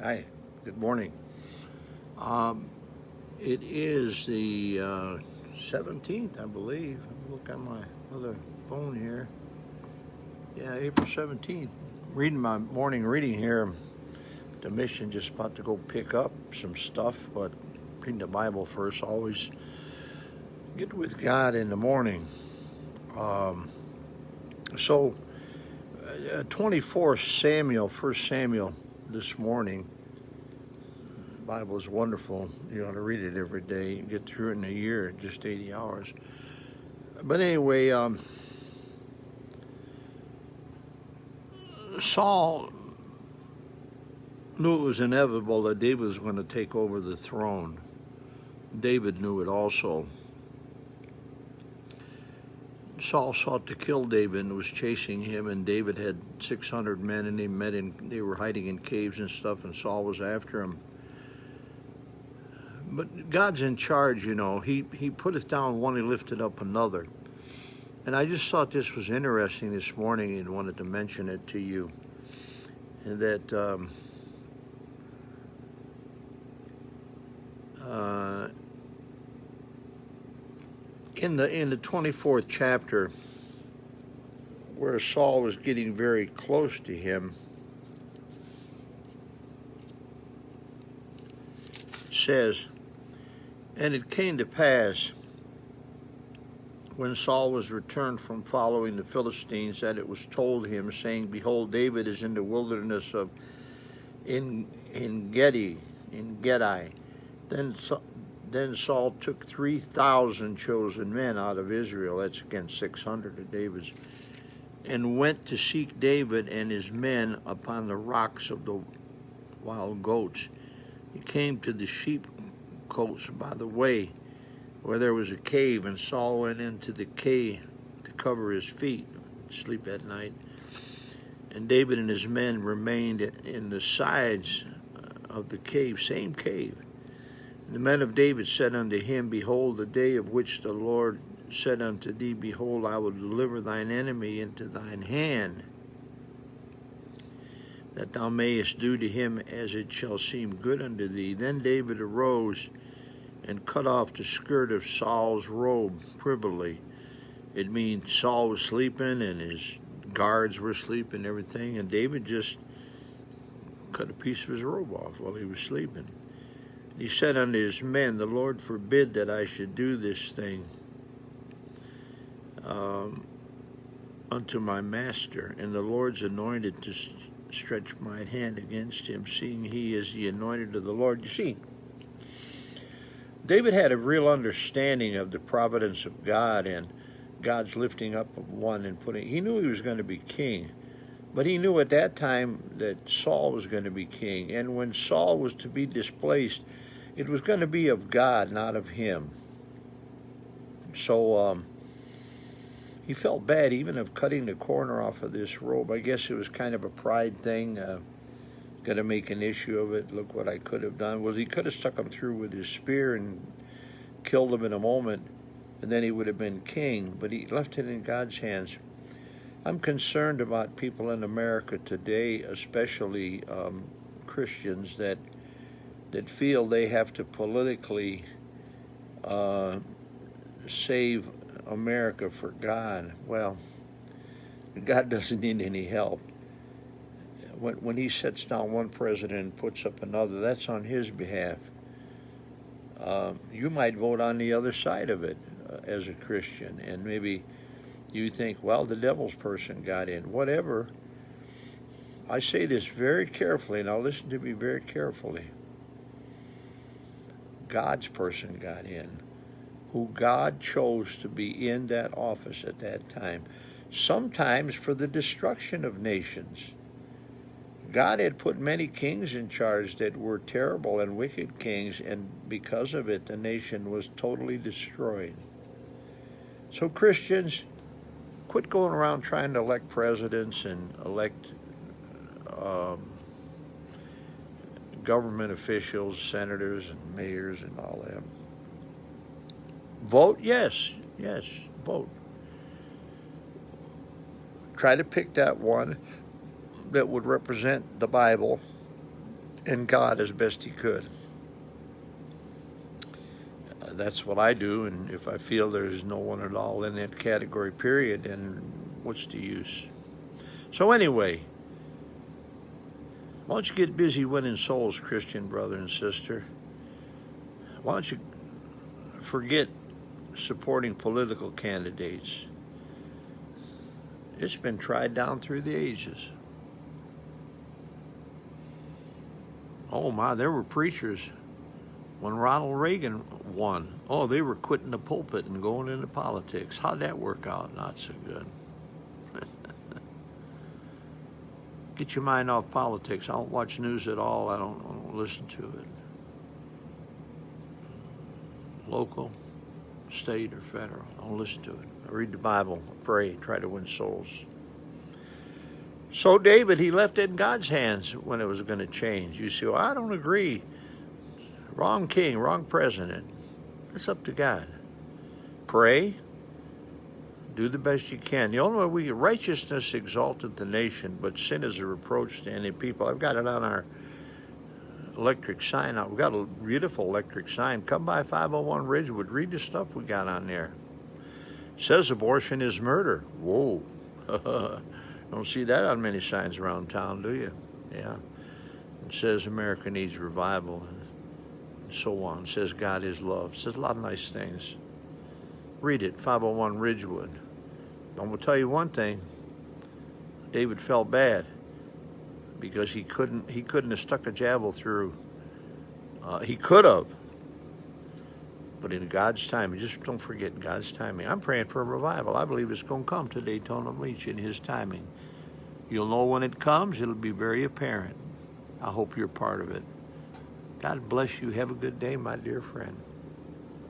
Hi, good morning. Um, it is the 17th, I believe. Look on my other phone here. Yeah, April 17th. Reading my morning reading here. The mission just about to go pick up some stuff, but reading the Bible first. Always get with God in the morning. Um, so, 24 Samuel, 1 Samuel this morning. The Bible is wonderful. You ought to read it every day. You get through it in a year, just 80 hours. But anyway, Saul knew it was inevitable that David was going to take over the throne. David knew it also. Saul sought to kill David and was chasing him, and David had 600 men, and they were hiding in caves and stuff, and Saul was after him. But God's in charge, you know. He putteth down one, he lifted up another. And I just thought this was interesting this morning and wanted to mention it to you. And that in the 24th chapter, where Saul was getting very close to him, it says, "And it came to pass, when Saul was returned from following the Philistines, that it was told him, saying, Behold, David is in the wilderness of Engedi. Then Saul took 3,000 chosen men out of Israel," that's against 600 of David's, "and went to seek David and his men upon the rocks of the wild goats. He came to the sheepcotes by the way, where there was a cave, and Saul went into the cave to cover his feet, sleep at night. And David and his men remained in the sides of the cave, same cave. And the men of David said unto him, Behold, the day of which the Lord said unto thee, Behold, I will deliver thine enemy into thine hand, that thou mayest do to him as it shall seem good unto thee. Then David arose and cut off the skirt of Saul's robe privily." It means Saul was sleeping and his guards were sleeping and everything, and David just cut a piece of his robe off while he was sleeping. He said unto his men, The Lord forbid that I should do this thing unto my master, and the Lord's anointed to stretch my hand against him, seeing he is the anointed of the Lord. You see, David had a real understanding of the providence of God and God's lifting up of one and putting. He knew he was going to be king, but he knew at that time that Saul was going to be king. And when Saul was to be displaced, it was going to be of God, not of him. So he felt bad even of cutting the corner off of this robe. I guess it was kind of a pride thing. Going to make an issue of it. Look what I could have done. Well, he could have stuck him through with his spear and killed him in a moment, and then he would have been king, but he left it in God's hands. I'm concerned about people in America today, especially Christians, that feel they have to politically save America for God. Well, God doesn't need any help. When he sets down one president and puts up another, that's on his behalf. You might vote on the other side of it as a Christian, and maybe you think, well, the devil's person got in. Whatever. I say this very carefully. Now listen to me very carefully. God's person got in, who God chose to be in that office at that time, sometimes for the destruction of nations. God had put many kings in charge that were terrible and wicked kings, and because of it, the nation was totally destroyed. So Christians, quit going around trying to elect presidents and elect government officials, senators and mayors and all that. Vote, yes, vote. Try to pick that one that would represent the Bible and God as best he could. That's what I do, and if I feel there's no one at all in that category, period, then what's the use? So anyway, why don't you get busy winning souls, Christian brother and sister? Why don't you forget supporting political candidates? It's been tried down through the ages. Oh my, there were preachers when Ronald Reagan won. Oh, they were quitting the pulpit and going into politics. How'd that work out? Not so good. Get your mind off politics. I don't watch news at all. I don't listen to it. Local, state, or federal. I don't listen to it. I read the Bible, pray, try to win souls. So David, he left it in God's hands when it was going to change. You say, well, I don't agree. Wrong king, wrong president. It's up to God. Pray. Do the best you can. The only way righteousness exalteth the nation, but sin is a reproach to any people. I've got it on our electric sign. We've got a beautiful electric sign. Come by 501 Ridgewood. Read the stuff we got on there. It says abortion is murder. Whoa. Don't see that on many signs around town, do you? Yeah. It says America needs revival, and so on. It says God is love. It says a lot of nice things. Read it, 501 Ridgewood. I'm going to tell you one thing. David felt bad because he couldn't have stuck a javelin through. He could have, but in God's timing. Just don't forget God's timing. I'm praying for a revival. I believe it's going to come to Daytona Beach in his timing. You'll know when it comes. It'll be very apparent. I hope you're part of it. God bless you. Have a good day, my dear friend.